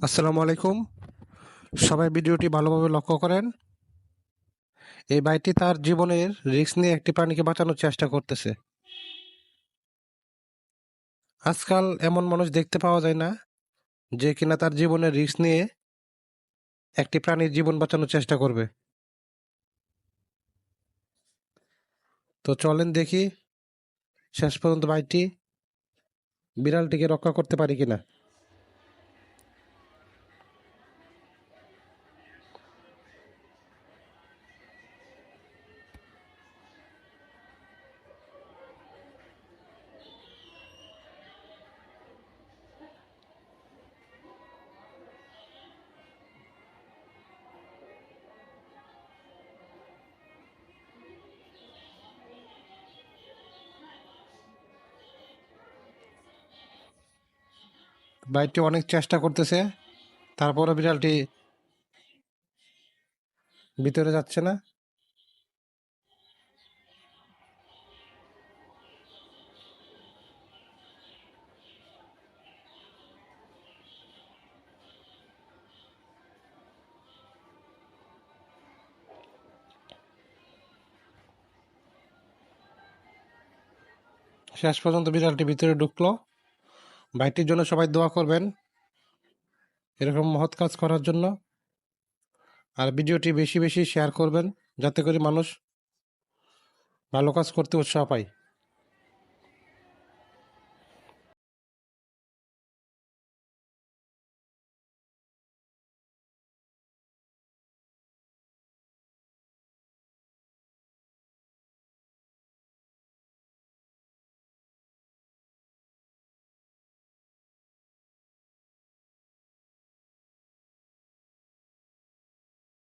আসসালামু আলাইকুম। সবাই ভিডিওটি ভালোভাবে লক্ষ্য করেন। এই ভাইটি তার জীবনের রিস্ক নিয়ে একটি প্রাণীকে বাঁচানোর চেষ্টা করতেছে। আজকাল এমন মানুষ দেখতে পাওয়া যায় না যে কিনা তার জীবনের রিস্ক নিয়ে একটি প্রাণীর জীবন বাঁচানোর চেষ্টা করবে। তো চলেন দেখি শেষ পর্যন্ত ভাইটি বিড়ালটিকে রক্ষা করতে পারি কিনা। ভাইটি অনেক চেষ্টা করতেছে, তারপরও বিড়ালটি ভিতরে যাচ্ছে না। শেষ পর্যন্ত বিড়ালটি ভিতরে ঢুকলো। ভাইটির জন্য সবাই দোয়া করবেন এরকম মহৎ কাজ করার জন্য। আর ভিডিওটি বেশি বেশি শেয়ার করবেন যাতে করে মানুষ ভালো কাজ করতে উৎসাহ পায়।